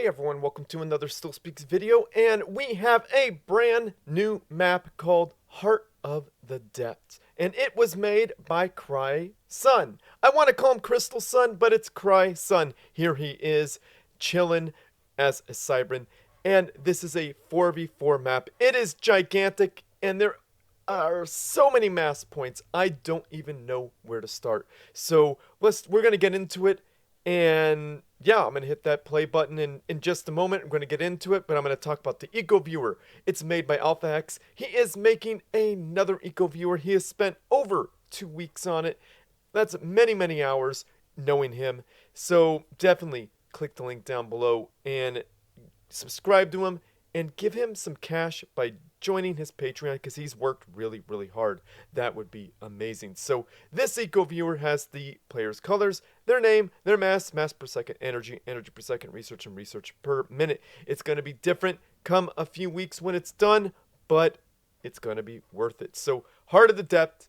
Hey everyone, welcome to another Still Speaks video, and we have a brand new map called Heart of the Depths, and it was made by Crya Sun. I want to call him Crystal Sun, but it's Crya Sun. Here he is, chilling as a Cybran, and this is a 4v4 map. It is gigantic, and there are so many mass points, I don't even know where to start. So we're gonna get into it. And yeah, I'm going to hit that play button in just a moment. I'm going to get into it, but I'm going to talk about the Eco Viewer. It's made by AlphaX. He is making another Eco Viewer. He has spent over 2 weeks on it. That's many, many hours knowing him. So definitely click the link down below and subscribe to him and give him some cash by joining his Patreon because he's worked really, really hard. That would be amazing. So this Eco Viewer has the players' colors, their name, their mass per second, energy per second, research, and research per minute. It's going to be different come a few weeks when it's done, but it's going to be worth it. So Heart of the Depth.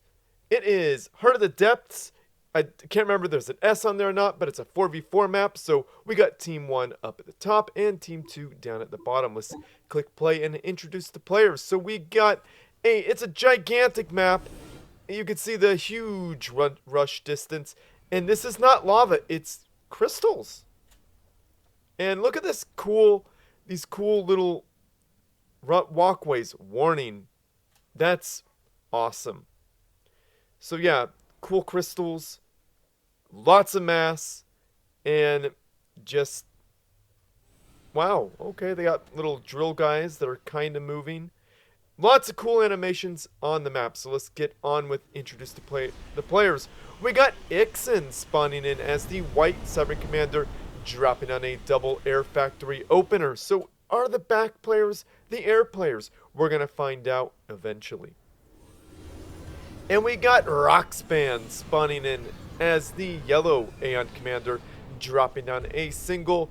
It is Heart of the Depths. I can't remember if there's an S on there or not, but it's a 4v4 map. So we got Team 1 up at the top and Team 2 down at the bottom. Let's click play and introduce the players. So we got it's a gigantic map. You can see the huge rush distance. And this is not lava, it's crystals. And look at these cool little walkways. Warning. That's awesome. So yeah, cool crystals, lots of mass, and just, wow, okay, they got little drill guys that are kind of moving. Lots of cool animations on the map, so let's get on with introduce the players. We got Ixin spawning in as the white Cybran Commander, dropping on a double air factory opener. So are the back players the air players? We're going to find out eventually. And we got Roxban spawning in as the yellow Aeon Commander, dropping down a single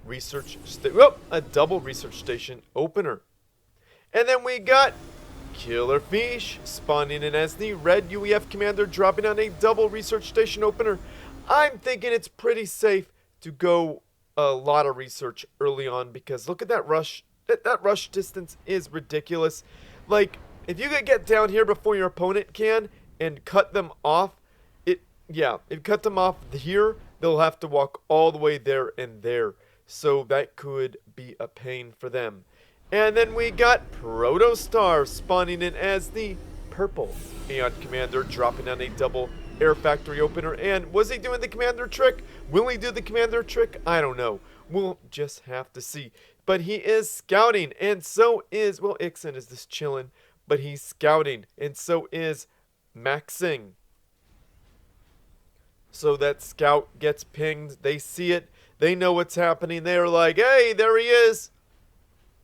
a double research station opener. And then we got Killerfisch spawning in as the red UEF Commander, dropping on a double research station opener. I'm thinking it's pretty safe to go a lot of research early on because look at that rush. That rush distance is ridiculous. Like, if you could get down here before your opponent can and cut them off, if you cut them off here, they'll have to walk all the way there and there. So that could be a pain for them. And then we got ProtOS.tar spawning in as the purple Aeon Commander, dropping on a double air factory opener. And was he doing the commander trick? Will he do the commander trick? I don't know. We'll just have to see. But he is scouting, and so is, well, Ixin is just chilling. But he's scouting, and so is maksing. So that scout gets pinged. They see it. They know what's happening. They're like, hey, there he is.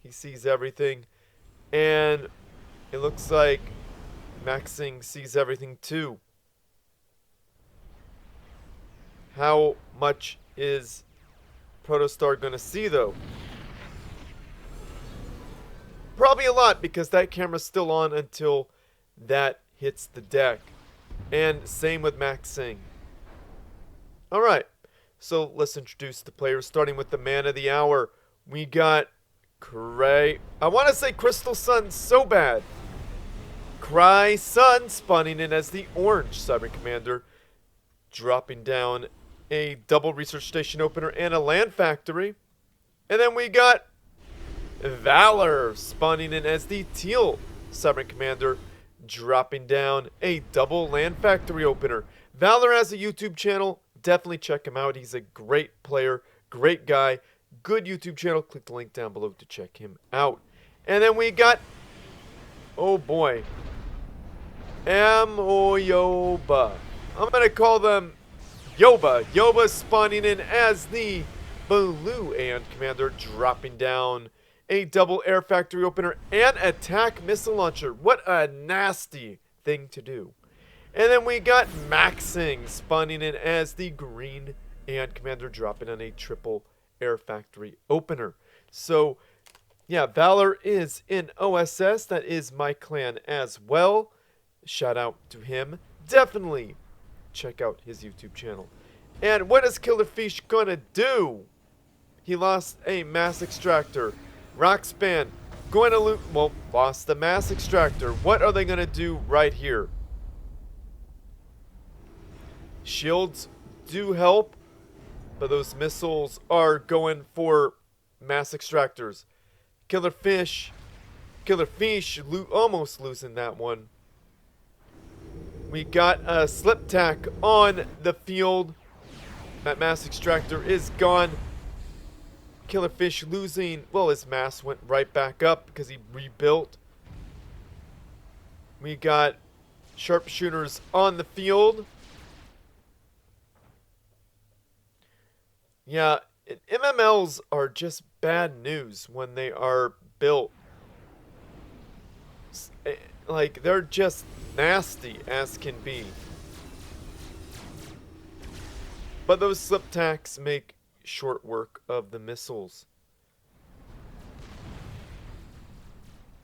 He sees everything. And it looks like maksing sees everything too. How much is ProtOS.tar going to see, though? Probably a lot, because that camera's still on until that hits the deck. And same with maksing. Alright, so let's introduce the players, starting with the man of the hour. We got Crya. I want to say Crystal Sun so bad. Crya Sun spawning in as the orange Cybran Commander, dropping down a double research station opener and a land factory. And then we got Valor spawning in as the teal Cybran Commander, dropping down a double land factory opener. Valor has a YouTube channel. Definitely check him out. He's a great player, great guy, good YouTube channel. Click the link down below to check him out. And then we got, oh boy, AMOYOBA. I'm going to call them Yoba. Yoba spawning in as the blue Aeon Commander, dropping down a double air factory opener and attack missile launcher. What a nasty thing to do. And then we got maksing spawning in as the green Aeon Commander, dropping on a triple air factory opener. So yeah, Valor is in OSS. That is my clan as well. Shout out to him. Definitely check out his YouTube channel. And what is Killerfisch gonna do? He lost a mass extractor. Roxban going to loot. Well, lost the mass extractor. What are they going to do right here? Shields do help, but those missiles are going for mass extractors. Killerfisch almost losing that one. We got a slip tack on the field. That mass extractor is gone. Killerfisch losing. Well, his mass went right back up because he rebuilt. We got sharpshooters on the field. Yeah, MMLs are just bad news when they are built. Like, they're just nasty as can be. But those slip tacks make short work of the missiles.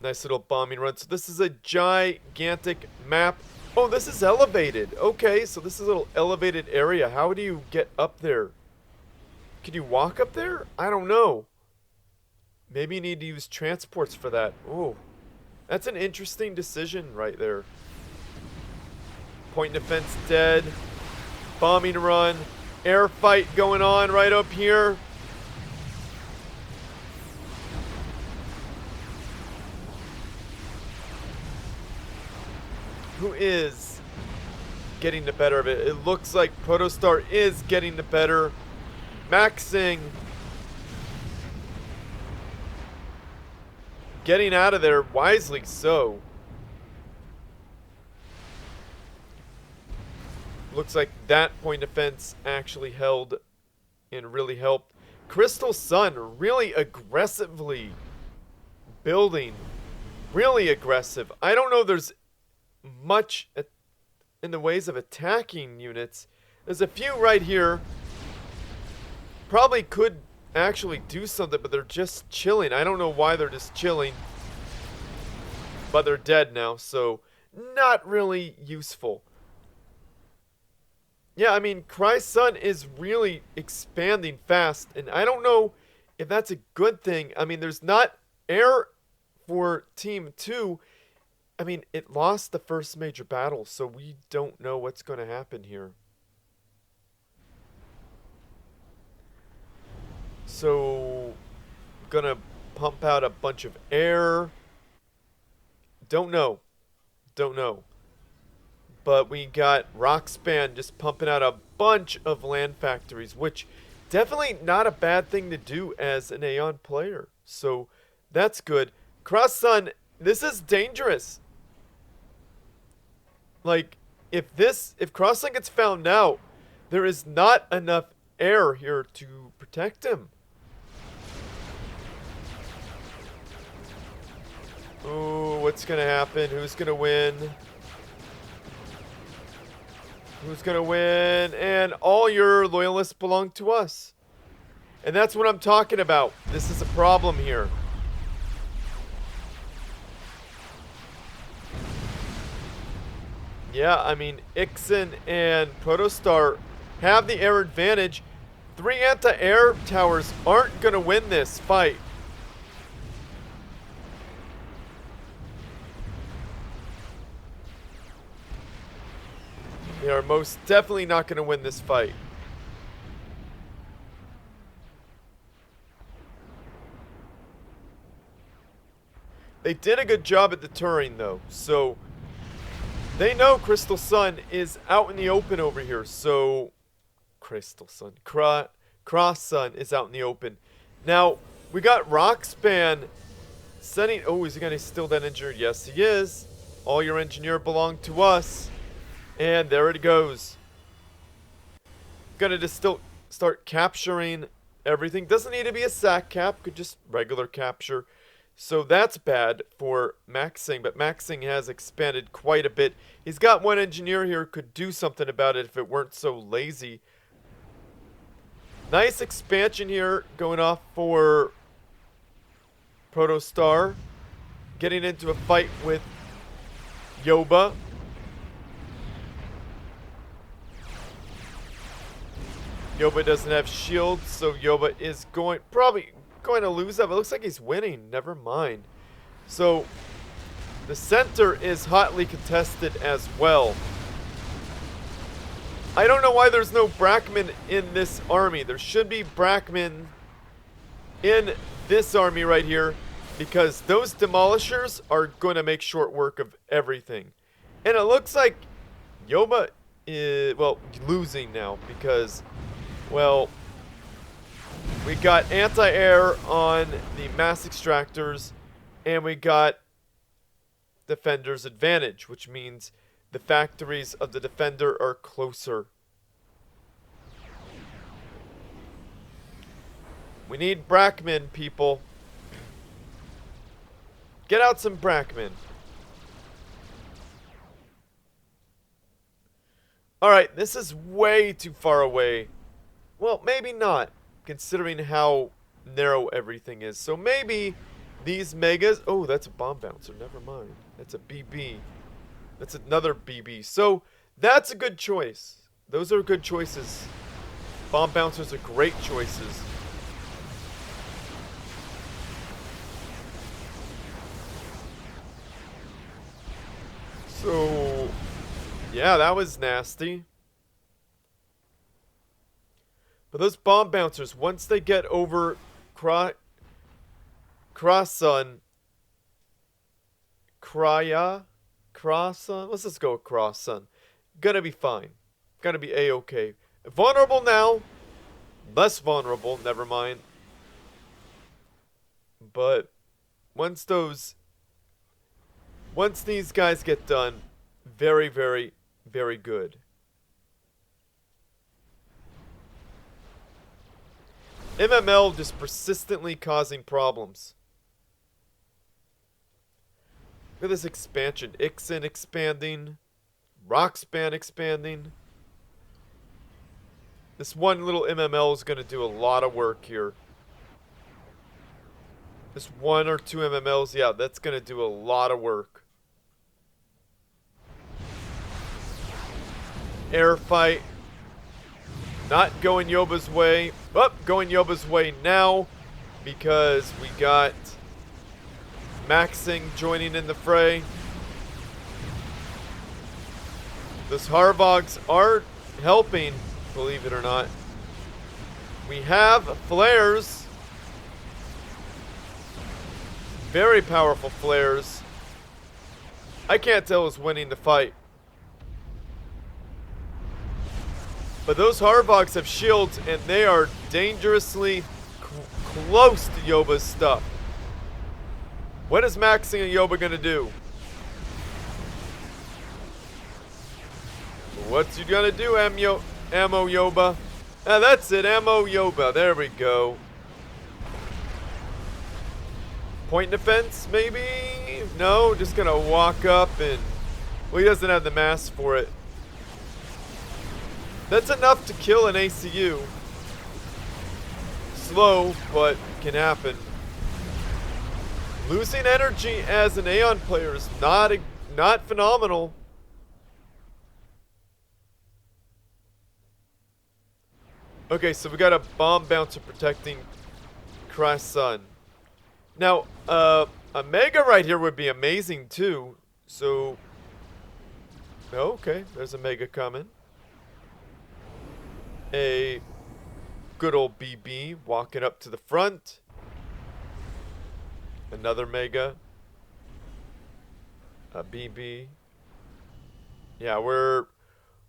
Nice little bombing run. So this is a gigantic map. Oh, this is elevated. Okay, so this is a little elevated area. How do you get up there? Can you walk up there? I don't know. Maybe you need to use transports for that. Oh, that's an interesting decision right there. Point defense dead. Bombing run. Air fight going on right up here. Who is getting the better of it? It looks like ProtOS.tar is getting the better. Maksing getting out of there, wisely so. Looks like that point defense actually held and really helped. Crystal Sun really aggressively building. Really aggressive. I don't know if there's much in the ways of attacking units. There's a few right here. Probably could actually do something, but they're just chilling. I don't know why they're just chilling. But they're dead now, so not really useful. Yeah, I mean, Crya Sun is really expanding fast, and I don't know if that's a good thing. I mean, there's not air for Team 2. I mean, it lost the first major battle, so we don't know what's going to happen here. So, gonna pump out a bunch of air. Don't know. Don't know. But we got Roxban just pumping out a bunch of land factories, which definitely not a bad thing to do as an Aeon player. So, that's good. Crya Sun, this is dangerous. Like, if Crya Sun gets found out, there is not enough air here to protect him. Ooh, what's gonna happen? Who's gonna win? Who's gonna win? And all your loyalists belong to us. And that's what I'm talking about. This is a problem here. Yeah, I mean, Ixin and ProtOS.tar have the air advantage. 3 anti-air towers aren't gonna win this fight. They are most definitely not going to win this fight. They did a good job at deterring, though. So, they know Crystal Sun is out in the open over here. So, Crystal Sun. Crya Sun is out in the open. Now, we got Roxban sending... Oh, is he going to steal that engineer? Yes, he is. All your engineer belong to us. And there it goes. Gonna just still start capturing everything. Doesn't need to be a sack cap. Could just regular capture. So that's bad for Maksing. But Maksing has expanded quite a bit. He's got one engineer here who could do something about it if it weren't so lazy. Nice expansion here going off for ProtOS.tar. Getting into a fight with AMOYOBA. Yoba doesn't have shields, so Yoba is probably going to lose that, but it looks like he's winning. Never mind. So the center is hotly contested as well. I don't know why there's no Brackman in this army. There should be Brackman in this army right here, because those demolishers are going to make short work of everything. And it looks like Yoba is, well, losing now because, well, we got anti-air on the mass extractors, and we got defender's advantage, which means the factories of the defender are closer. We need Brackman, people. Get out some Brackman. Alright, this is way too far away. Well, maybe not, considering how narrow everything is. So maybe these megas... Oh, that's a bomb bouncer. Never mind. That's a BB. That's another BB. So that's a good choice. Those are good choices. Bomb bouncers are great choices. So, yeah, that was nasty. But those bomb bouncers, once they get over Crya, let's just go with Crossun. Gonna be fine. Gonna be a-okay. Vulnerable now. Less vulnerable, never mind. But once these guys get done, very, very, very good. MML just persistently causing problems. Look at this expansion. Ixin expanding. Roxban expanding. This one little MML is going to do a lot of work here. This 1 or 2 MMLs, yeah, that's going to do a lot of work. Air fight. Not going Yoba's way. Oh, going Yoba's way now because we got Maksing joining in the fray. Those Harvogs are helping, believe it or not. We have flares. Very powerful flares. I can't tell who's winning the fight. But those Harvogs have shields, and they are dangerously close to Yoba's stuff. What is Maksing and Yoba gonna do? What's he gonna do, AMOYOBA? Ah, that's it, AMOYOBA. There we go. Point defense, maybe? No, just gonna walk up and... Well, he doesn't have the mass for it. That's enough to kill an ACU. Slow, but can happen. Losing energy as an Aeon player is not phenomenal. Okay, so we got a bomb bouncer protecting Crossun. Now, a Mega right here would be amazing too. So, oh, okay, there's a Mega coming. A good old BB walking up to the front. Another Mega. A BB. Yeah, we're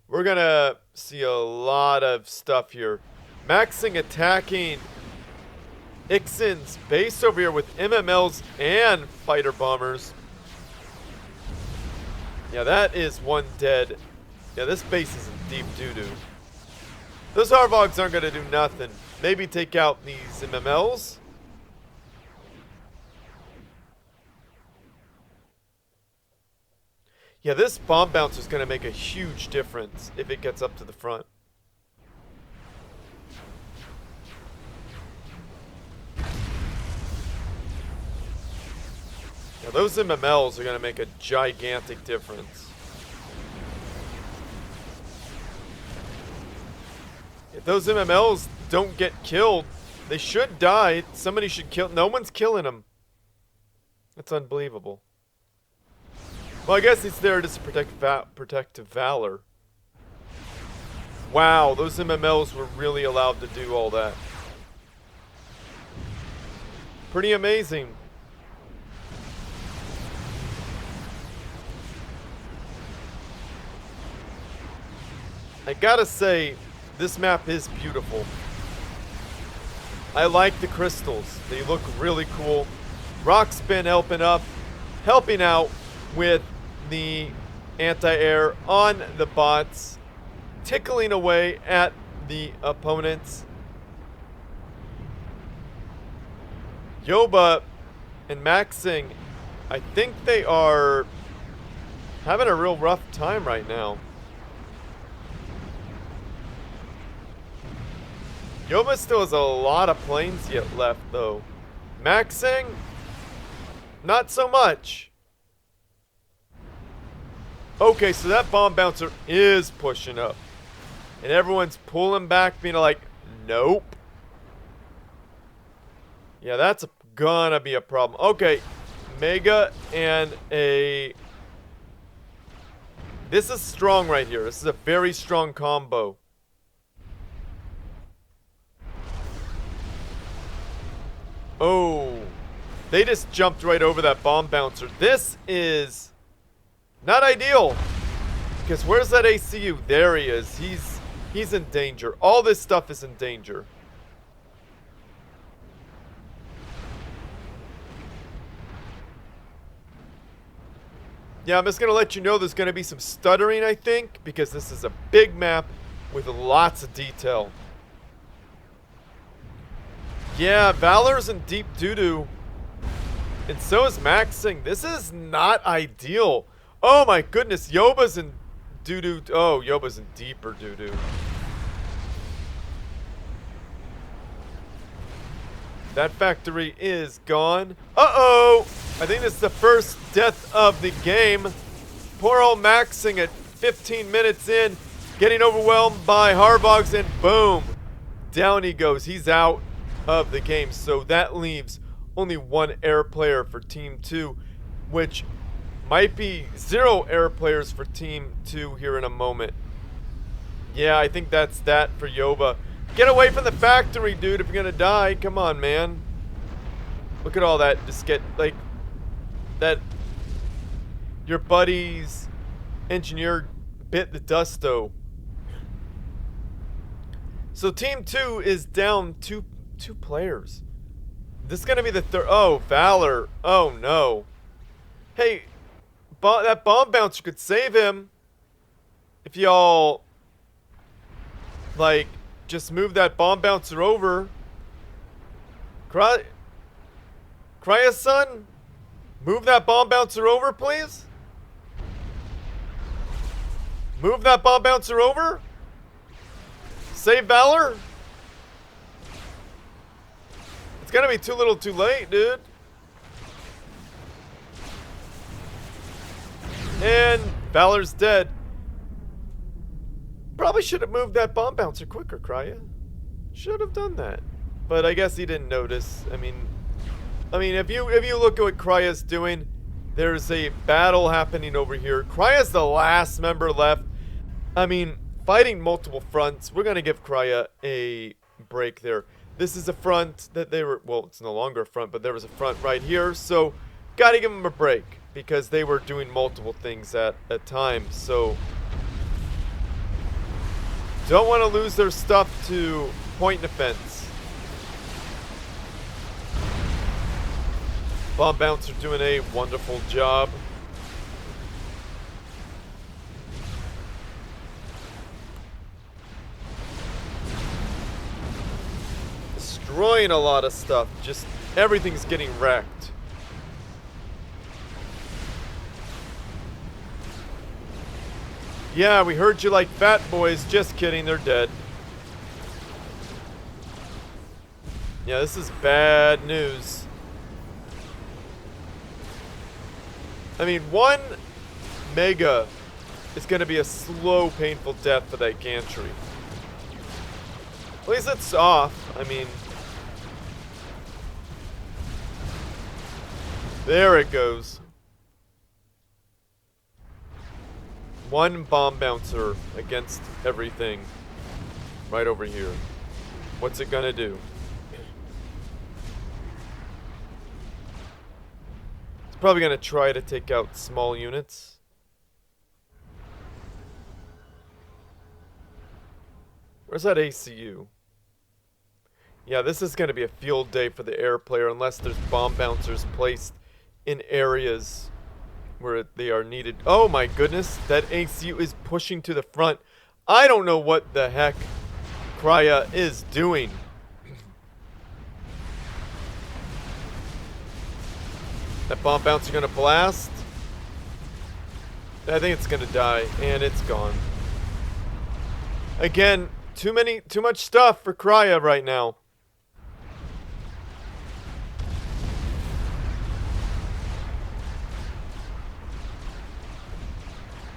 gonna see a lot of stuff here. Maksing attacking Ixin's base over here with MMLs and fighter bombers. Yeah, that is one dead. Yeah, this base is in deep doo-doo. Those Harvogs aren't going to do nothing. Maybe take out these MMLs. Yeah, this bomb bouncer is going to make a huge difference if it gets up to the front. Yeah, those MMLs are going to make a gigantic difference. If those MMLs don't get killed, they should die. Somebody should kill. No one's killing them. That's unbelievable. Well, I guess it's there just to protect Valor. Wow, those MMLs were really allowed to do all that. Pretty amazing. I gotta say, this map is beautiful. I like the crystals. They look really cool. Roxban helping out with the anti-air on the bots, tickling away at the opponents. Yoba and Maksing, I think they are having a real rough time right now. Yoba still has a lot of planes yet left, though. Maksing, not so much. Okay, so that bomb bouncer is pushing up. And everyone's pulling back, being like, nope. Yeah, that's gonna be a problem. Okay, Mega and a... This is strong right here. This is a very strong combo. Oh, they just jumped right over that bomb bouncer. This is not ideal. Because where's that ACU? There he is. He's in danger. All this stuff is in danger. Yeah, I'm just going to let you know there's going to be some stuttering, I think, because this is a big map with lots of detail. Yeah, Valor's in deep doo-doo. And so is Maksing. This is not ideal. Oh my goodness, Yoba's in doo-doo. Oh, Yoba's in deeper doo-doo. That factory is gone. Uh-oh! I think this is the first death of the game. Poor old Maksing at 15 minutes in, getting overwhelmed by Harbogs, and boom! Down he goes. He's out of the game. So that leaves only one air player for Team 2, which might be 0 air players for Team 2 here in a moment. Yeah, I think that's that for Yoba. Get away from the factory, dude, if you're gonna die. Come on, man. Look at all that. Just get, like, that your buddy's engineer bit the dusto. So Team 2 is down two players. This is gonna be the third. Oh, Valor. Oh, no. Hey, that bomb bouncer could save him if y'all, like, just move that bomb bouncer over. Crya, son, move that bomb bouncer over, please. Move that bomb bouncer over. Save Valor. It's gonna be too little too late, dude. And Valor's dead. Probably should have moved that bomb bouncer quicker, Crya. Should have done that. But I guess he didn't notice. I mean if you look at what Crya's doing, there's a battle happening over here. Crya's the last member left. I mean, fighting multiple fronts. We're gonna give Crya a break there. This is a front that they were, well, it's no longer a front, but there was a front right here, so gotta give them a break because they were doing multiple things at a time. So don't want to lose their stuff to point defense. Bomb bouncer doing a wonderful job. Destroying a lot of stuff. Just everything's getting wrecked. Yeah, we heard you like fat boys. Just kidding, they're dead. Yeah, this is bad news. I mean, one Mega is going to be a slow, painful death for that gantry. At least it's off. I mean... There it goes. One bomb bouncer against everything. Right over here. What's it gonna do? It's probably gonna try to take out small units. Where's that ACU? Yeah, this is gonna be a field day for the air player unless there's bomb bouncers placed in areas where they are needed. Oh my goodness, that ACU is pushing to the front. I don't know what the heck Crya is doing. That bomb bouncer gonna blast. I think it's gonna die, and it's gone. Again, too much stuff for Crya right now.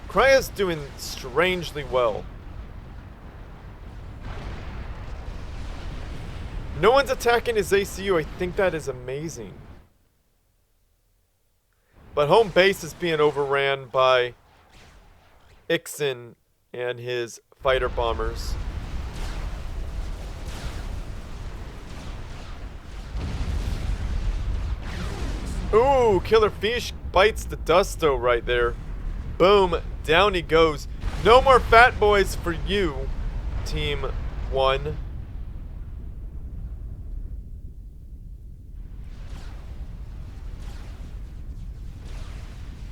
Crya's doing strangely well. No one's attacking his ACU. I think that is amazing. But home base is being overran by Ixin and his fighter bombers. Ooh, Killerfisch bites the dusto right there. Boom, down he goes. No more fat boys for you, Team 1.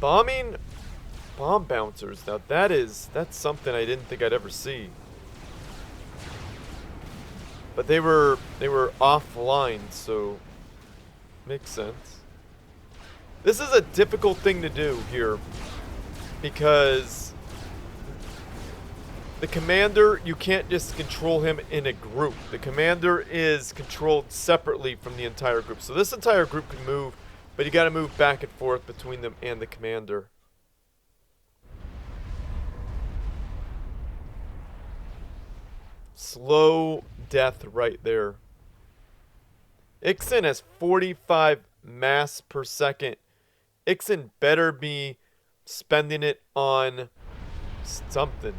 Bombing bomb bouncers. Now that's something I didn't think I'd ever see. But they were offline, so makes sense. This is a difficult thing to do here because the commander, you can't just control him in a group. The commander is controlled separately from the entire group. So this entire group can move, but you got to move back and forth between them and the commander. Slow death right there. Ixin has 45 mass per second. Ixin better be spending it on something.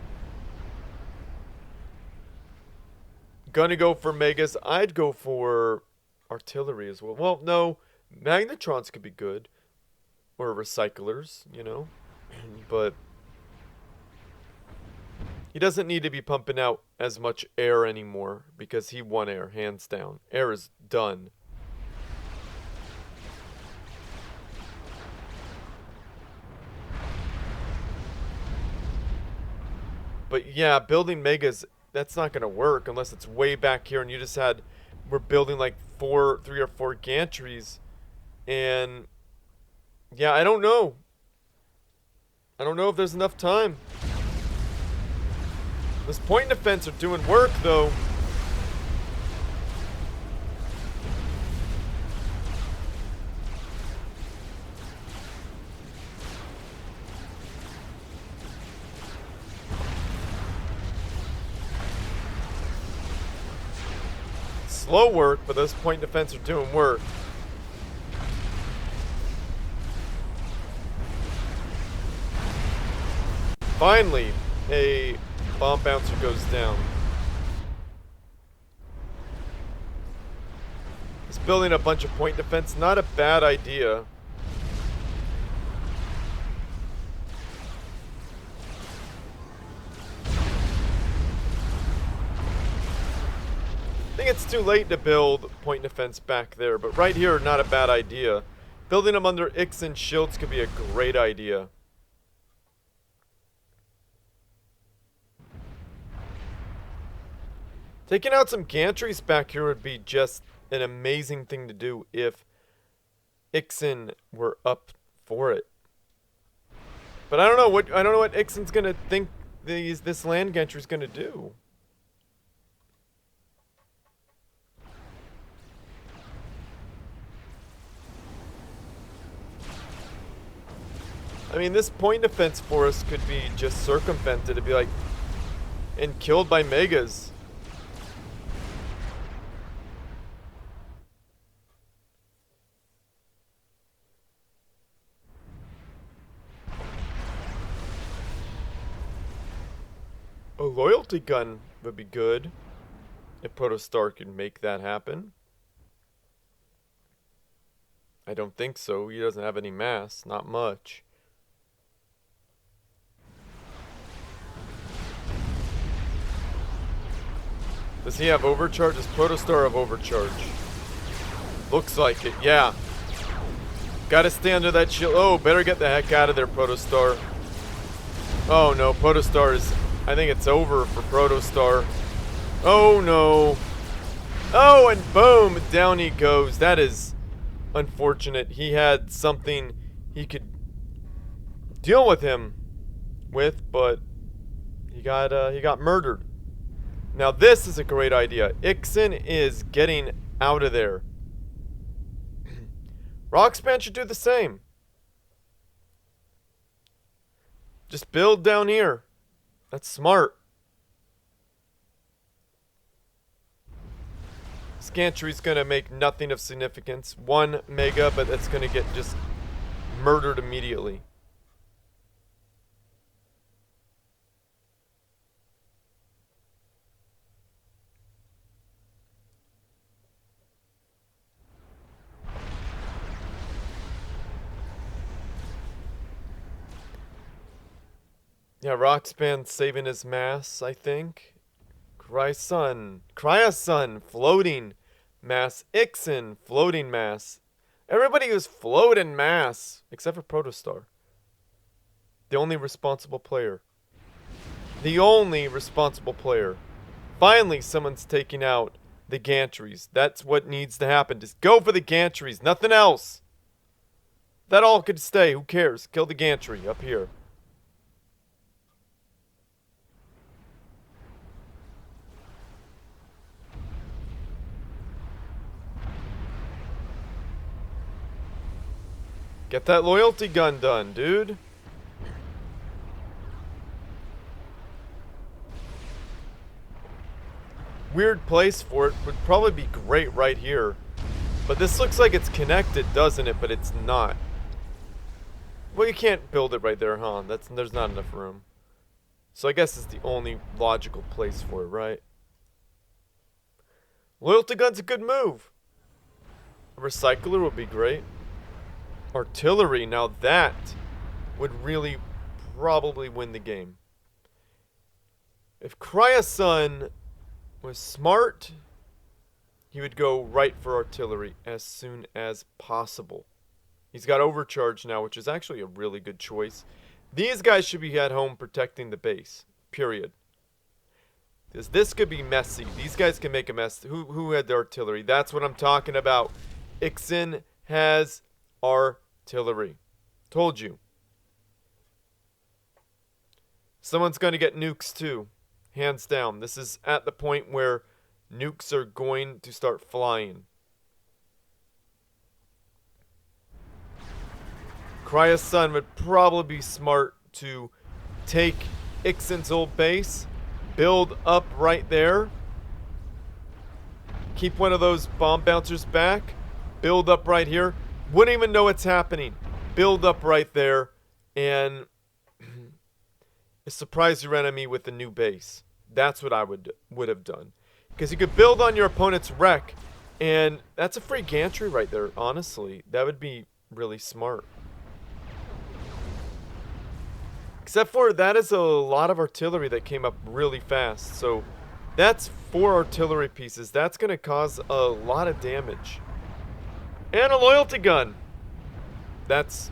Gonna go for megas. I'd go for artillery as well. Well, no. Magnetrons could be good. Or recyclers, you know. But he doesn't need to be pumping out as much air anymore because he won air, hands down. Air is done. But yeah, building megas, that's not going to work unless it's way back here and you just had, we're building like 3 or 4 gantries. And yeah, I don't know. I don't know if there's enough time. This point defense are doing work though. Slow work, but those point defense are doing work. Finally, a bomb bouncer goes down. It's building a bunch of point defense, not a bad idea. I think it's too late to build point defense back there, but right here, not a bad idea. Building them under Ixin shields could be a great idea. Taking out some gantries back here would be just an amazing thing to do if Ixin were up for it. But I don't know what Ixin's gonna think this land gantry's gonna do. I mean, this point defense for us could be just circumvented. It'd be like, and killed by megas. A loyalty gun would be good. If ProtOS.tar can make that happen. I don't think so. He doesn't have any mass. Not much. Does he have overcharge? Does ProtOS.tar have overcharge? Looks like it, yeah. Gotta stay under that shield. Oh, better get the heck out of there, ProtOS.tar. Oh no, ProtOS.tar is... I think it's over for ProtOS.tar. Oh no. Oh, and boom, down he goes. That is unfortunate. He had something he could deal with him with, but he got murdered. Now this is a great idea. Ixin is getting out of there. Roxban should do the same. Just build down here. That's smart. Scantry's gonna make nothing of significance. 1 mega, but that's gonna get just murdered immediately. Yeah, Roxban saving his mass, I think. Crya Sun, floating mass. Ixin, floating mass. Everybody was floating mass, except for ProtOS.tar. The only responsible player. The only responsible player. Finally, someone's taking out the gantries. That's what needs to happen. Just go for the gantries, nothing else. That all could stay, who cares? Kill the gantry up here. Get that loyalty gun done, dude. Weird place for it. Would probably be great right here. But this looks like it's connected, doesn't it? But it's not. Well, you can't build it right there, huh? There's not enough room. So I guess it's the only logical place for it, right? Loyalty gun's a good move. A recycler would be great. Artillery, now that would really probably win the game. If Crya Sun was smart, he would go right for artillery as soon as possible. He's got overcharge now, which is actually a really good choice. These guys should be at home protecting the base, period. Because this could be messy. These guys can make a mess. Who had the artillery? That's what I'm talking about. Ixin has artillery. Told you. Someone's going to get nukes too. Hands down. This is at the point where nukes are going to start flying. Crya Sun would probably be smart to take Ixin's old base, build up right there, keep one of those bomb bouncers back, build up right here. Wouldn't even know what's happening. Build up right there, and surprise your enemy with a new base. That's what I would have done. Because you could build on your opponent's wreck, and that's a free gantry right there, honestly. That would be really smart. Except for that is a lot of artillery that came up really fast. So that's 4 artillery pieces. That's going to cause a lot of damage. And a loyalty gun. That's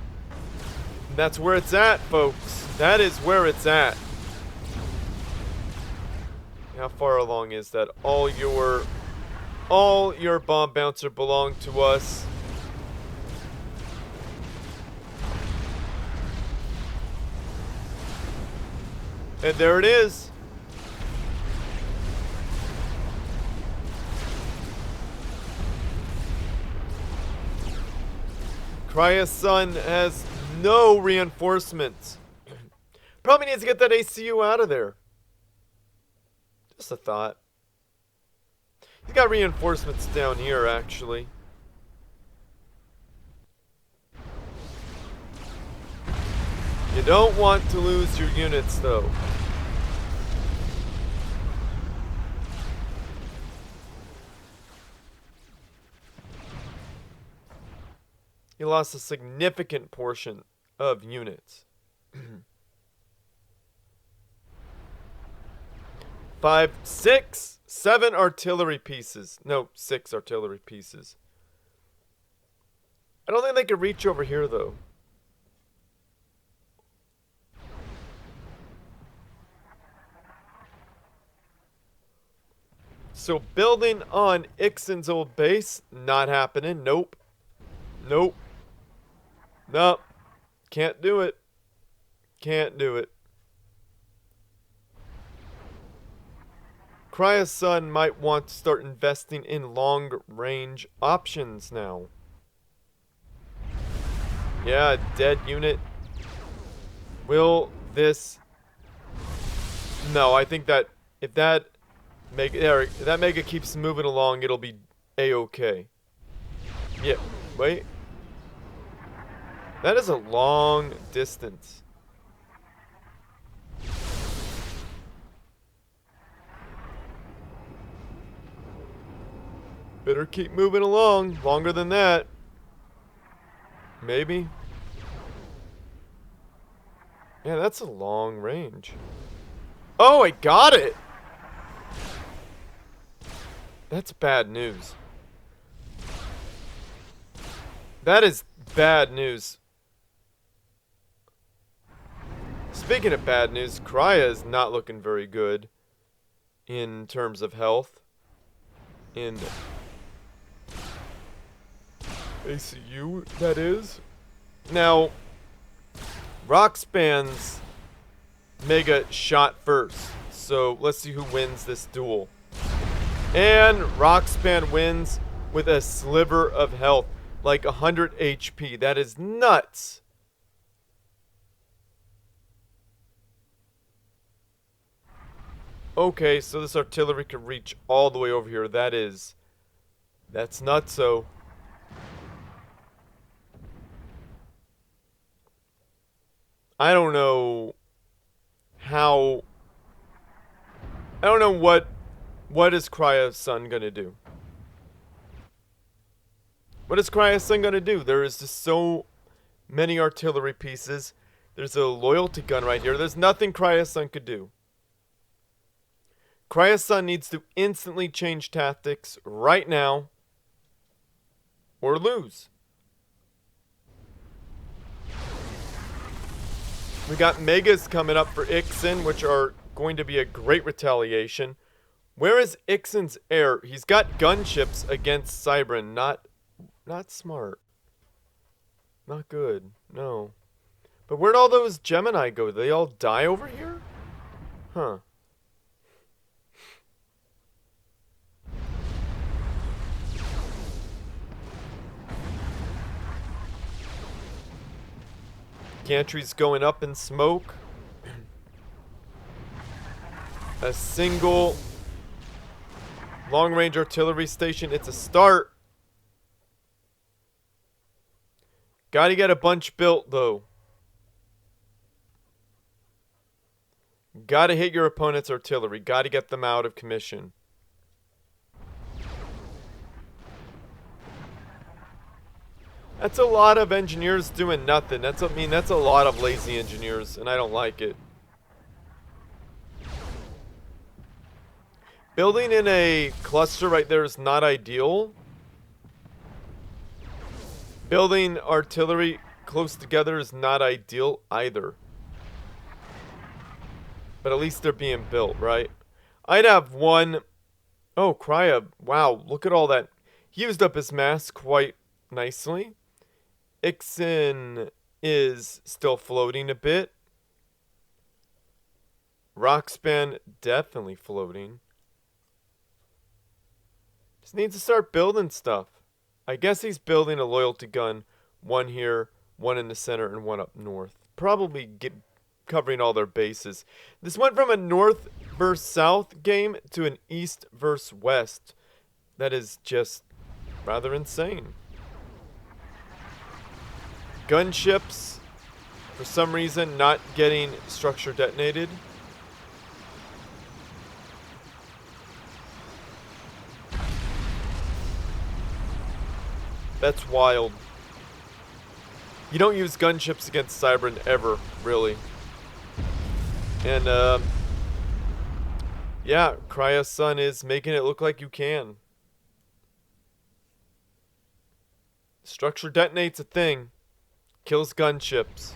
where it's at, folks. That is where it's at. How far along is that? All your bomb bouncer belong to us. And there it is. Crya Sun has no reinforcements. Probably needs to get that ACU out of there. Just a thought. He's got reinforcements down here, actually. You don't want to lose your units, though. He lost a significant portion of units. 5, 6, 7 artillery pieces. No, 6 artillery pieces. I don't think they could reach over here, though. So building on Ixin's old base, not happening. Nope. Nope. Nope. Can't do it. Can't do it. Crya's son might want to start investing in long-range options now. Yeah, dead unit. Will this... No, I think that if that Mega keeps moving along, it'll be A-okay. Yeah, wait. That is a long distance. Better keep moving along. Longer than that. Maybe. Yeah, that's a long range. Oh, I got it! That's bad news. That is bad news. Speaking of bad news, Crya is not looking very good in terms of health. In ACU, that is. Now, Roxban's Mega shot first. So, let's see who wins this duel. And Roxban wins with a sliver of health. Like 100 HP. That is nuts. Okay, so this artillery can reach all the way over here. That's nutso. I don't know how... I don't know what is Crya's son gonna do. What is Crya's son gonna do? There is just so many artillery pieces. There's a loyalty gun right here. There's nothing Crya's son could do. Crya's son needs to instantly change tactics right now, or lose. We got Megas coming up for Ixin, which are going to be a great retaliation. Where is Ixin's heir? He's got gunships against Cybran. Not smart. Not good. No. But where'd all those Gemini go? Did they all die over here? Huh. Gantry's going up in smoke. A single long-range artillery station. It's a start. Gotta get a bunch built, though. Gotta hit your opponent's artillery. Gotta get them out of commission. That's a lot of engineers doing nothing. That's a lot of lazy engineers, and I don't like it. Building in a cluster right there is not ideal. Building artillery close together is not ideal either. But at least they're being built, right? I'd have one... Oh, Crya. Wow, look at all that. He used up his mass quite nicely. Ixin is still floating a bit. Roxban definitely floating. Just needs to start building stuff. I guess he's building a loyalty gun. One here, one in the center, and one up north. Probably covering all their bases. This went from a north versus south game to an east versus west. That is just rather insane. Gunships, for some reason, not getting structure detonated. That's wild. You don't use gunships against Cybran ever, really. And, yeah, Crya's son is making it look like you can. Structure detonate's a thing. Kills gunships.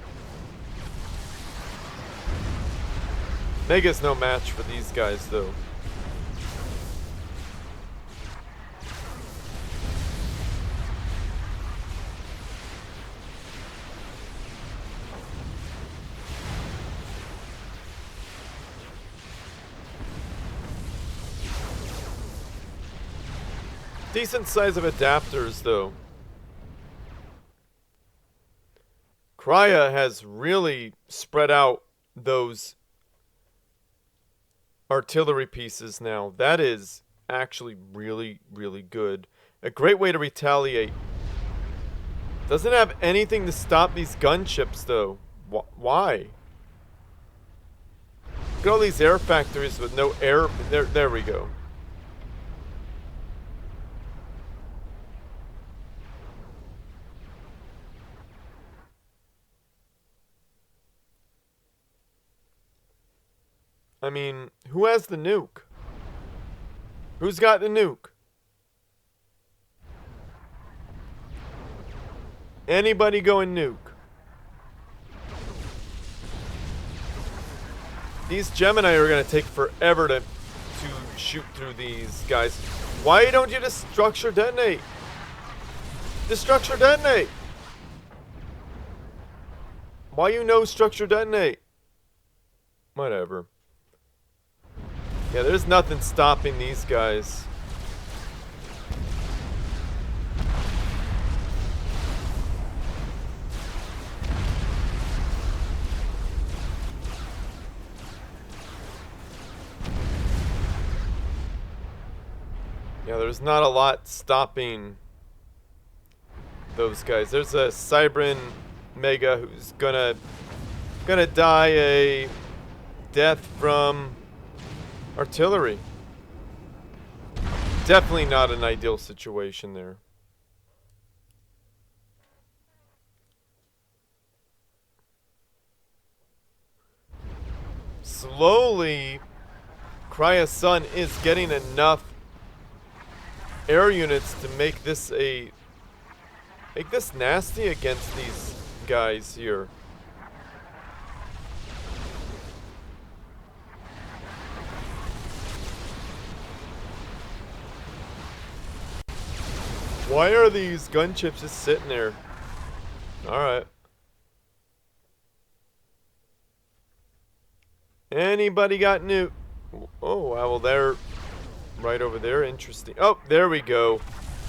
Mega's no match for these guys, though. Decent size of adapters, though. Crya has really spread out those artillery pieces now. That is actually really, really good. A great way to retaliate. Doesn't have anything to stop these gunships, though. Why? Look at all these air factories with no air. There we go. I mean, who has the nuke? Who's got the nuke? Anybody going nuke? These Gemini are going to take forever to shoot through these guys. Why don't you just structure detonate? Just structure detonate. Why you no structure detonate? Whatever. Yeah, there's nothing stopping these guys. Yeah, there's not a lot stopping those guys. There's a Cybran Mega who's gonna die a death from artillery. Definitely not an ideal situation there. Slowly, Crya's son is getting enough air units to make this nasty against these guys here. Why are these gunships just sitting there? Alright. Anybody got nuke? Oh, well, they're right over there. Interesting. Oh, there we go.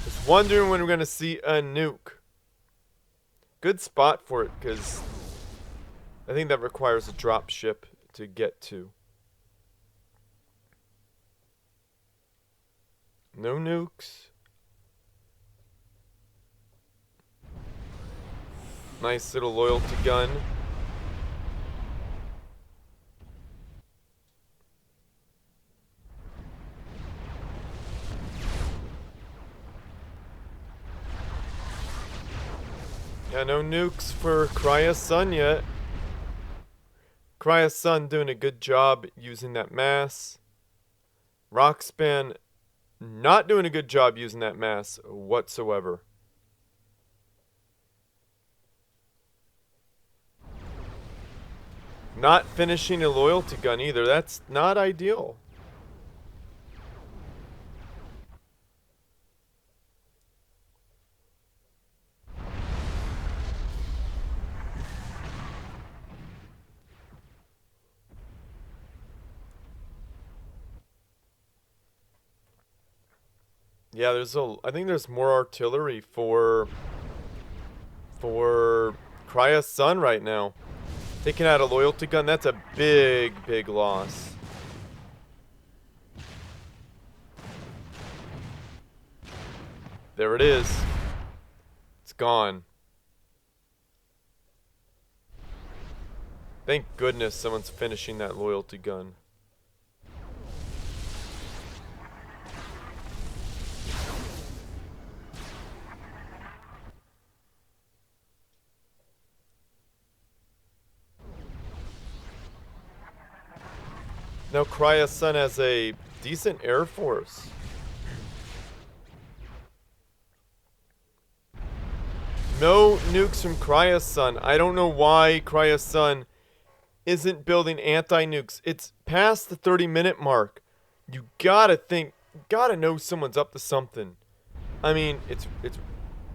Just wondering when we're going to see a nuke. Good spot for it, because I think that requires a drop ship to get to. No nukes. Nice little loyalty gun. Yeah, no nukes for Crya's son yet. Crya's son doing a good job using that mass. Roxban not doing a good job using that mass whatsoever. Not finishing a loyalty gun either. That's not ideal. Yeah, I think there's more artillery for Crya's son right now. Taking out a loyalty gun, that's a big, big loss. There it is. It's gone. Thank goodness someone's finishing that loyalty gun. Now Crya Sun has a decent air force. No nukes from Crya Sun. I don't know why Crya Sun isn't building anti-nukes. It's past the 30-minute mark. You gotta know someone's up to something. I mean, it's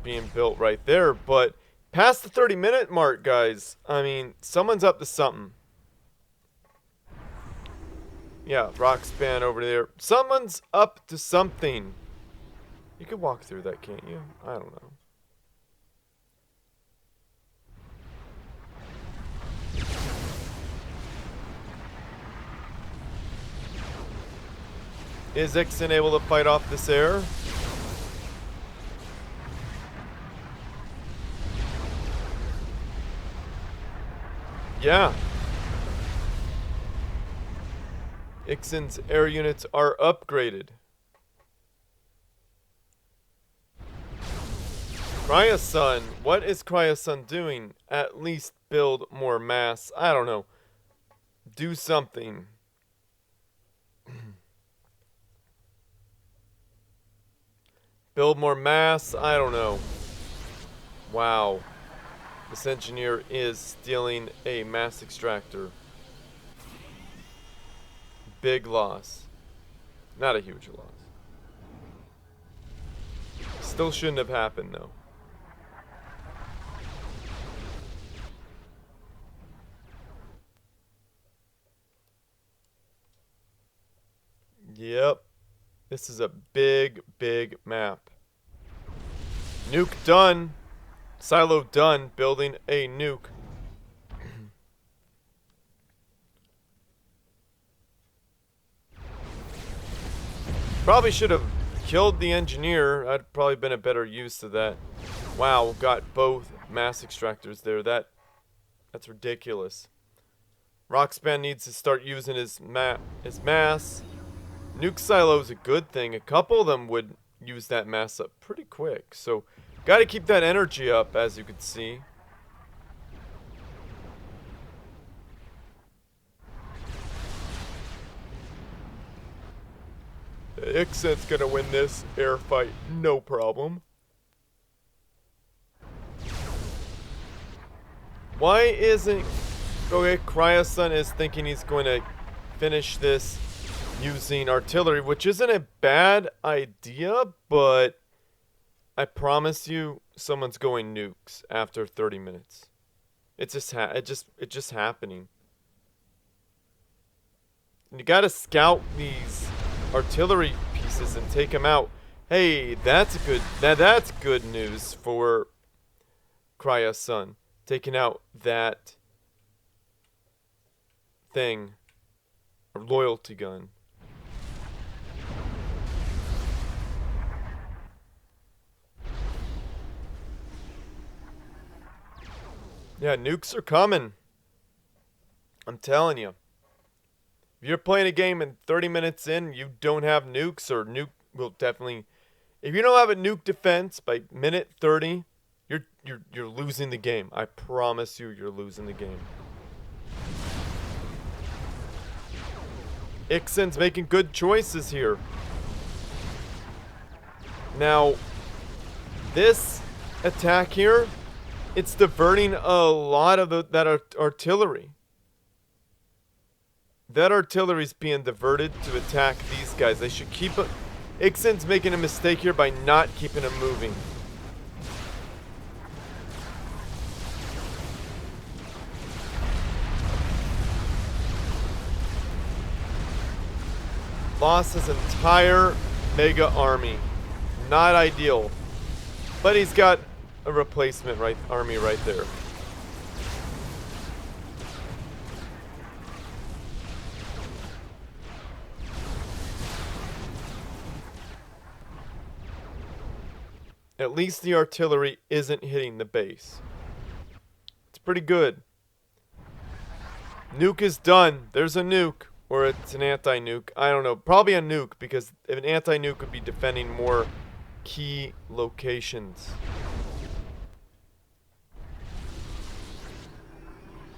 being built right there, but past the 30-minute mark, guys, I mean, someone's up to something. Yeah, Roxban over there. Someone's up to something. You could walk through that, can't you? I don't know. Is Ixin able to fight off this air? Yeah. Ixin's air units are upgraded. Crya Sun. What is Crya Sun doing? At least build more mass. I don't know. Do something. Build more mass? I don't know. Wow. This engineer is stealing a mass extractor. Big loss. Not a huge loss. Still shouldn't have happened, though. Yep. This is a big, big map. Nuke done. Silo done. Building a nuke. Probably should have killed the engineer. I'd probably been a better use of that. Wow, got both mass extractors there. That's ridiculous. Roxban needs to start using his mass. Nuke silo is a good thing. A couple of them would use that mass up pretty quick. So, got to keep that energy up, as you can see. Ixin's gonna win this air fight, no problem. Why isn't... Okay, Crya Sun is thinking he's going to finish this using artillery, which isn't a bad idea, but I promise you, someone's going nukes after 30 minutes. It's just happening. And you gotta scout these artillery pieces and take them out. Hey, that's good news for Crya Sun. Taking out that thing, a loyalty gun. Yeah, nukes are coming. I'm telling you. If you're playing a game and 30 minutes in, you don't have nukes, or nuke will definitely... If you don't have a nuke defense by minute 30, you're losing the game. I promise you, you're losing the game. Ixin's making good choices here. Now, this attack here, it's diverting a lot of that artillery. That artillery's being diverted to attack these guys. They should keep it. Ixin's making a mistake here by not keeping them moving. Lost his entire mega army. Not ideal. But he's got a replacement army right there. At least the artillery isn't hitting the base. It's pretty good. Nuke is done. There's a nuke. Or it's an anti-nuke. I don't know. Probably a nuke, because if an anti-nuke would be defending more key locations.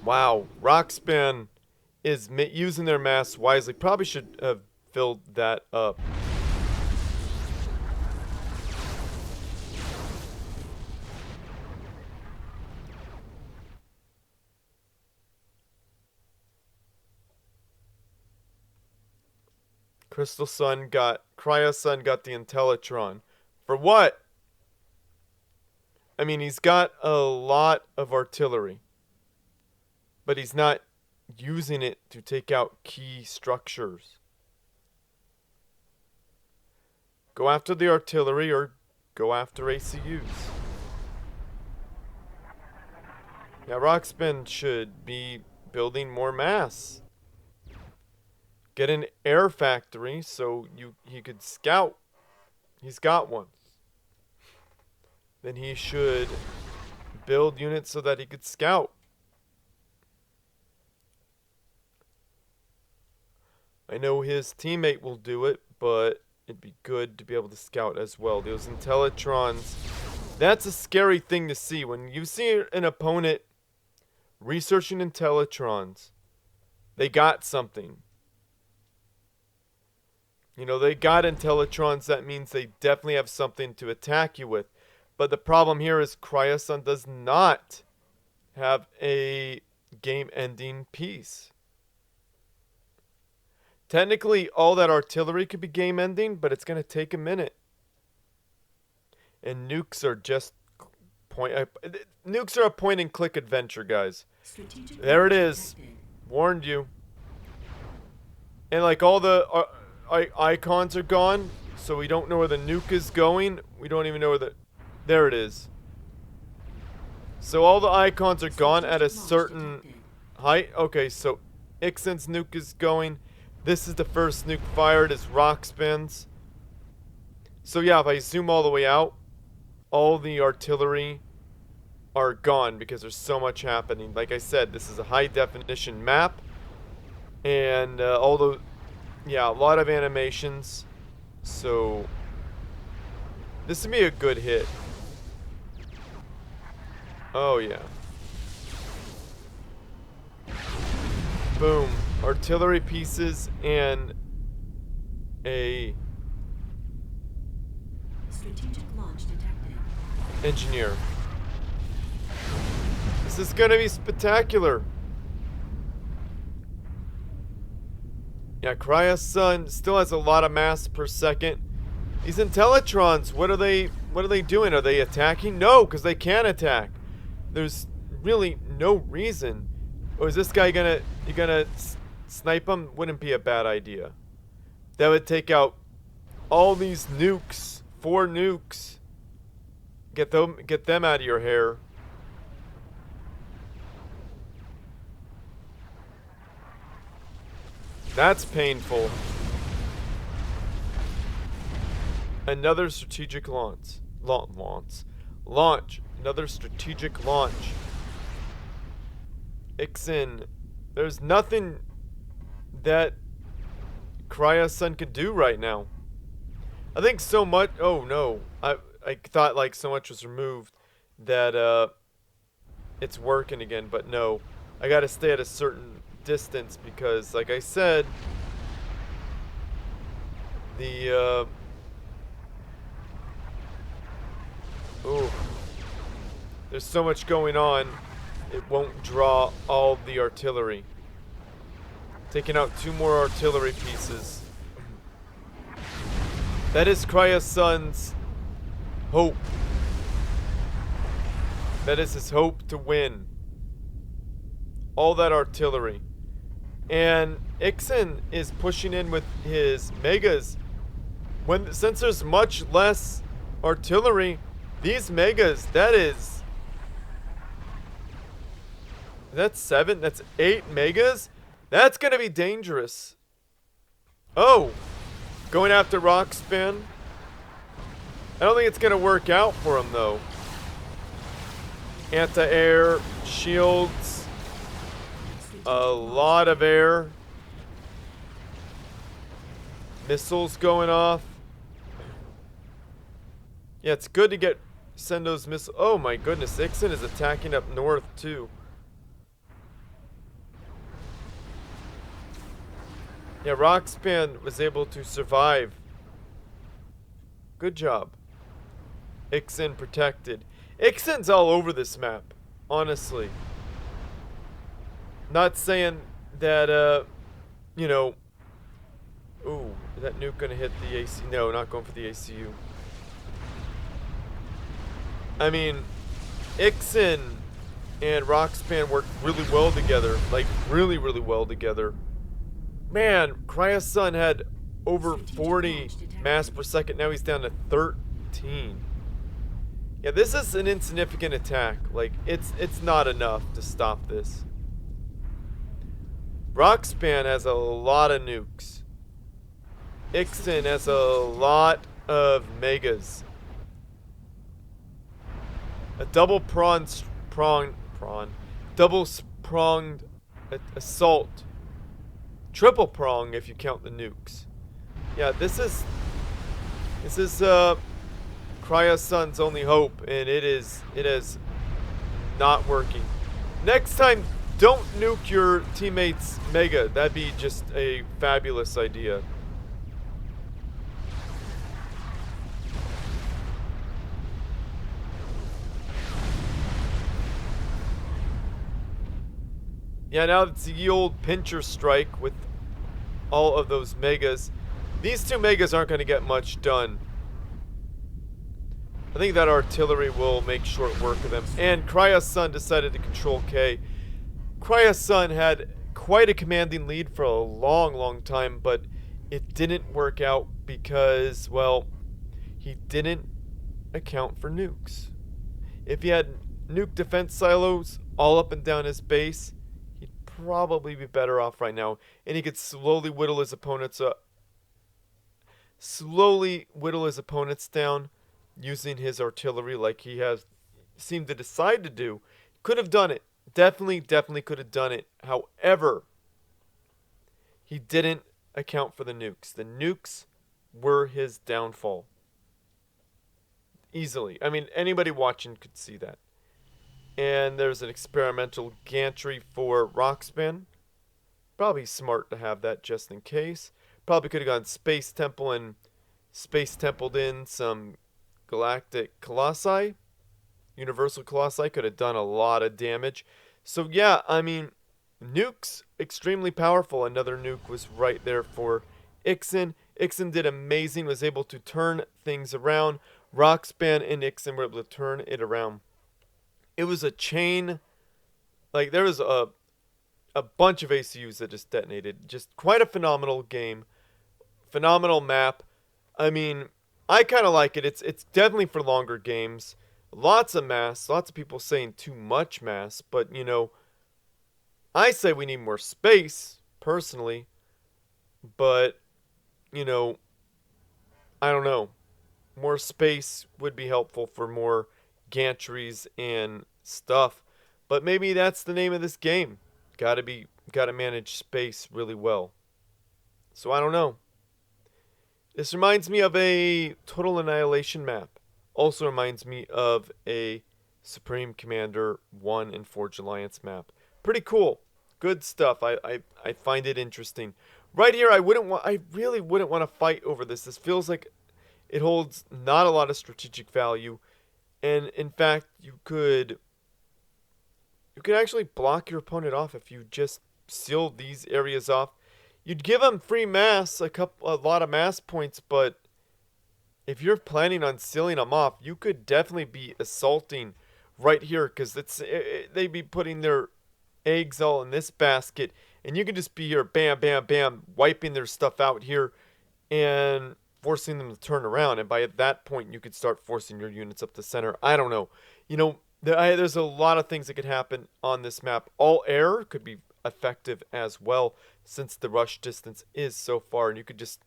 Wow. Roxban is using their mass wisely. Probably should have filled that up. Crystal Sun got, Crya Sun got the Intellitron. For what? I mean, he's got a lot of artillery, but he's not using it to take out key structures. Go after the artillery or go after ACUs. Now, Roxban should be building more mass. Get an air factory so he could scout. He's got one. Then he should build units so that he could scout. I know his teammate will do it, but it'd be good to be able to scout as well. Those Intellitrons, that's a scary thing to see. When you see an opponent researching Intellitrons, they got something. You know, they got Intellitrons, that means they definitely have something to attack you with. But the problem here is Crya Sun does not have a game-ending piece. Technically, all that artillery could be game-ending, but it's going to take a minute. And nukes are just nukes are a point-and-click adventure, guys. There it is. Warned you. And like all the icons are gone, so we don't know where the nuke is going. We don't even know where the... There it is. So all the icons are gone at a certain height. Okay, so Ixin's nuke is going. This is the first nuke fired, is Roxban's. So yeah, if I zoom all the way out, all the artillery are gone because there's so much happening. Like I said, this is a high definition map. And although, yeah, a lot of animations. So this would be a good hit. Oh yeah. Boom. Artillery pieces and a strategic launch detected. Engineer. This is gonna be spectacular. Yeah, Crya Sun still has a lot of mass per second. These Intellitrons, what are they doing? Are they attacking? No, because they can't attack. There's really no reason. Or is this guy you gonna snipe him? Wouldn't be a bad idea. That would take out all these nukes. 4 nukes. Get them out of your hair. That's painful. Another strategic launch. Launch. Another strategic launch. Ixin. There's nothing that Crya Sun could do right now. I think so much... Oh, no. I thought like so much was removed that it's working again, but no. I gotta stay at a certain distance because, like I said, the... Ooh. There's so much going on, it won't draw all the artillery. Taking out 2 more artillery pieces. That is Crya Sun's hope. That is his hope to win. All that artillery. And Ixin is pushing in with his megas. Since there's much less artillery, these megas, that's 7, that's 8 megas? That's gonna be dangerous. Oh! Going after Roxban. I don't think it's gonna work out for him though. Anti-air, shields. A lot of air. Missiles going off. Yeah, it's good to send those missiles. Oh my goodness, Ixin is attacking up north too. Yeah, Roxban was able to survive. Good job. Ixin protected. Ixin's all over this map, honestly. Not saying that, you know... Ooh, is that nuke gonna hit the AC? No, not going for the ACU. I mean, Ixin and Roxban work really well together. Like, really, really well together. Man, Crya's son had over 40 mass per second. Now he's down to 13. Yeah, this is an insignificant attack. Like, it's not enough to stop this. Roxban has a lot of nukes. Ixin has a lot of megas. A double double pronged assault. Triple prong if you count the nukes. Yeah, this is Crya's son's only hope, and it is not working. Next time, don't nuke your teammates' mega. That'd be just a fabulous idea. Yeah, now it's the old pincher strike with all of those megas. These two megas aren't going to get much done. I think that artillery will make short work of them. And Crya's son decided to control K. Crya's son had quite a commanding lead for a long, long time, but it didn't work out because, well, he didn't account for nukes. If he had nuke defense silos all up and down his base, he'd probably be better off right now, and he could slowly whittle his opponents down using his artillery like he has seemed to decide to do. Could have done it. Definitely could have done it. However, he didn't account for the nukes. The nukes were his downfall. Easily. I mean, anybody watching could see that. And there's an experimental gantry for Roxban. Probably smart to have that just in case. Probably could have gone Space Temple and Space Templed in some Galactic Colossi. Universal Colossi could have done a lot of damage. So yeah, I mean, nukes, extremely powerful. Another nuke was right there for Ixin. Ixin did amazing, was able to turn things around. Roxban and Ixin were able to turn it around. It was a chain, like there was a bunch of ACUs that just detonated. Just quite a phenomenal game. Phenomenal map. I mean, I kind of like it. It's definitely for longer games. Lots of mass. Lots of people saying too much mass. But, you know, I say we need more space, personally. But, you know, I don't know. More space would be helpful for more gantries and stuff. But maybe that's the name of this game. Gotta manage space really well. So I don't know. This reminds me of a Total Annihilation map. Also reminds me of a Supreme Commander 1 and Forge Alliance map. Pretty cool. Good stuff. I find it interesting. Right here, I really wouldn't want to fight over this. This feels like it holds not a lot of strategic value. And in fact, you could actually block your opponent off if you just seal these areas off. You'd give them free mass, a lot of mass points, but if you're planning on sealing them off, you could definitely be assaulting right here, because they'd be putting their eggs all in this basket, and you could just be here, bam, bam, bam, wiping their stuff out here, and forcing them to turn around. And by that point, you could start forcing your units up the center. I don't know. You know, there's a lot of things that could happen on this map. All air could be effective as well, since the rush distance is so far, and you could just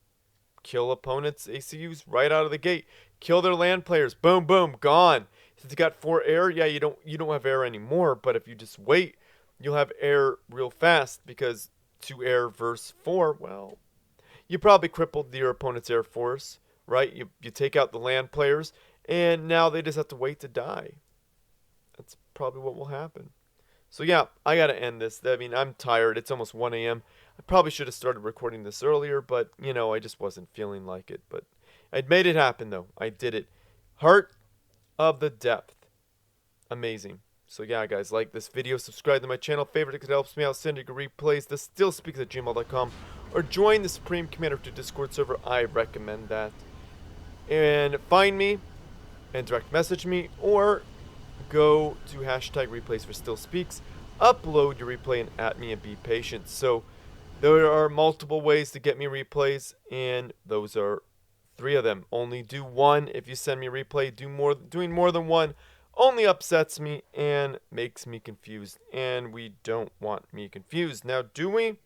kill opponents' ACUs right out of the gate. Kill their land players. Boom, boom, gone. Since you got 4 air, yeah, you don't have air anymore, but if you just wait, you'll have air real fast, because 2 air versus 4, well, you probably crippled your opponent's air force, right? You take out the land players, and now they just have to wait to die. That's probably what will happen. So yeah, I gotta end this. I mean, I'm tired. It's almost 1 a.m. I probably should have started recording this earlier, but, you know, I just wasn't feeling like it. But I'd made it happen, though. I did it. Heart of the Depth. Amazing. So yeah, guys, like this video, subscribe to my channel, favorite it helps me out, send your replays, this still speaks at gmail.com, or join the Supreme Commander 2 Discord server. I recommend that. And find me and direct message me, or go to hashtag replays for still speaks, upload your replay and at me and be patient. So there are multiple ways to get me replays, and those are 3 of them. Only do one if you send me a replay. Doing more than one only upsets me and makes me confused, and we don't want me confused. Now, do we?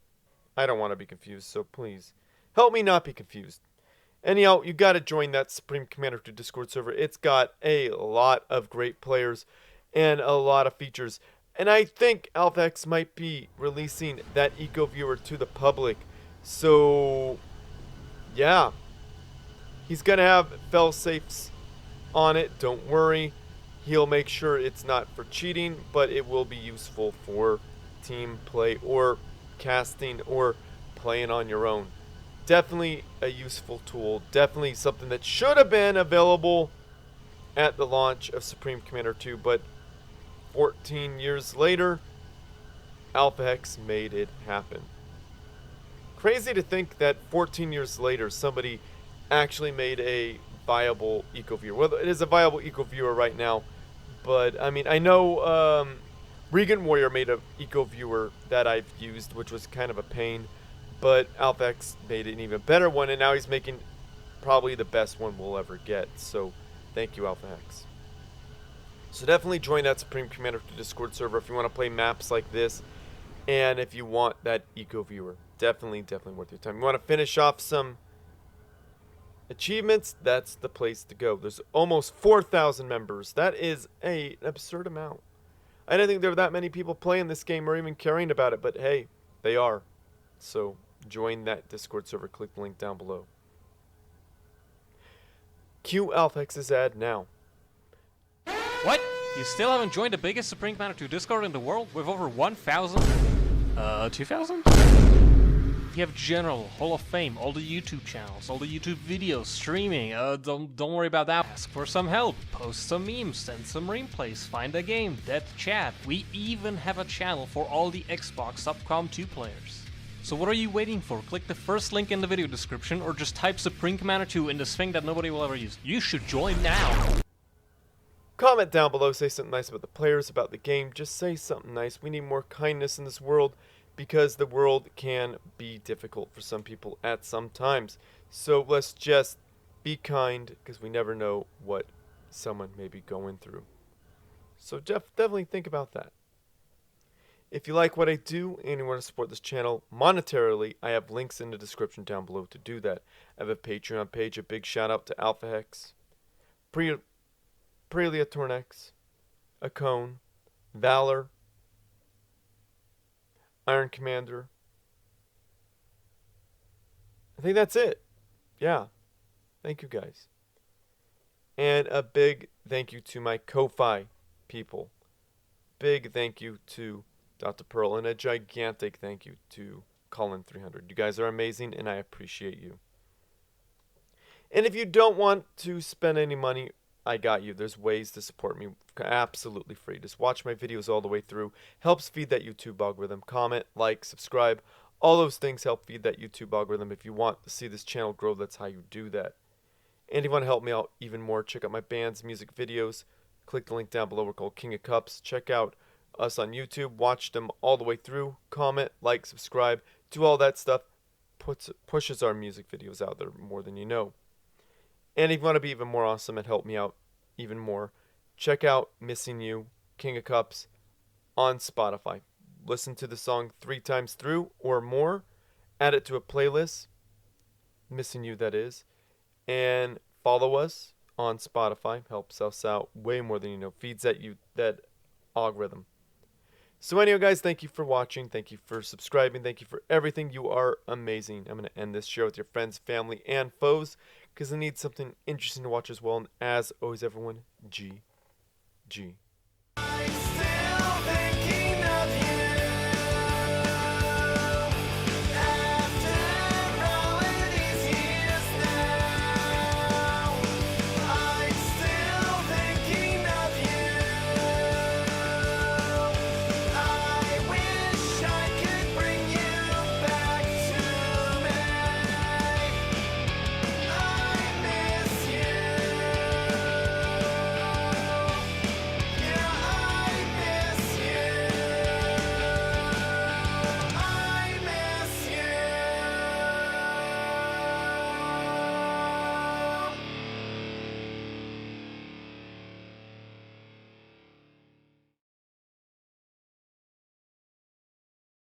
I don't want to be confused, so please help me not be confused. Anyhow, you got to join that Supreme Commander 2 Discord server. It's got a lot of great players and a lot of features. And I think AlphaX might be releasing that Eco Viewer to the public. So, yeah. He's going to have fail-safes on it, don't worry. He'll make sure it's not for cheating, but it will be useful for team play or casting or playing on your own. Definitely a useful tool. Definitely something that should have been available at the launch of Supreme Commander 2, but 14 years later, AlphaX made it happen. Crazy to think that 14 years later, somebody actually made a viable Eco Viewer. Well, it is a viable Eco Viewer right now, but I mean, I know Regent Warrior made a Eco Viewer that I've used, which was kind of a pain, but AlphaX made an even better one, and now he's making probably the best one we'll ever get. So thank you, AlphaX. So definitely join that Supreme Commander Discord server if you want to play maps like this, and if you want that Eco Viewer. Definitely worth your time. You want to finish off some achievements, that's the place to go. There's almost 4,000 members. That is an absurd amount. I didn't think there were that many people playing this game or even caring about it, but hey, they are. So join that Discord server. Click the link down below. Cue AlphaX's ad now. What? You still haven't joined the biggest Supreme Commander 2 Discord in the world with over 1,000? 2,000? You have General, Hall of Fame, all the YouTube channels, all the YouTube videos, streaming. Don't worry about that. Ask for some help, post some memes, send some replays, find a game, dead chat. We even have a channel for all the Xbox Subcom 2 players. So what are you waiting for? Click the first link in the video description, or just type Supreme Commander 2 in this thing that nobody will ever use. You should join now. Comment down below, say something nice about the players, about the game. Just say something nice. We need more kindness in this world, because the world can be difficult for some people at some times. So let's just be kind, because we never know what someone may be going through. So definitely think about that. If you like what I do and you want to support this channel monetarily, I have links in the description down below to do that. I have a Patreon page. A big shout out to AlphaX, Prelia Tornex, Akone, Valor, Iron Commander. I think that's it. Yeah. Thank you, guys. And a big thank you to my Ko-Fi people. Big thank you to Dr. Pearl, and a gigantic thank you to Colin300. You guys are amazing, and I appreciate you. And if you don't want to spend any money, I got you. There's ways to support me absolutely free. Just watch my videos all the way through. Helps feed that YouTube algorithm. Comment, like, subscribe. All those things help feed that YouTube algorithm. If you want to see this channel grow, that's how you do that. And if you want to help me out even more, check out my band's music videos. Click the link down below. We're called King of Cups. Check out us on YouTube. Watch them all the way through. Comment, like, subscribe. Do all that stuff. Pushes our music videos out there more than you know. And if you want to be even more awesome and help me out even more, check out Missing You, King of Cups, on Spotify. Listen to the song 3 times through or more. Add it to a playlist. Missing You, that is. And follow us on Spotify. Helps us out way more than you know. Feeds that algorithm. So anyway, guys, thank you for watching. Thank you for subscribing. Thank you for everything. You are amazing. I'm going to end this show with your friends, family, and foes, because I need something interesting to watch as well. And as always, everyone, G.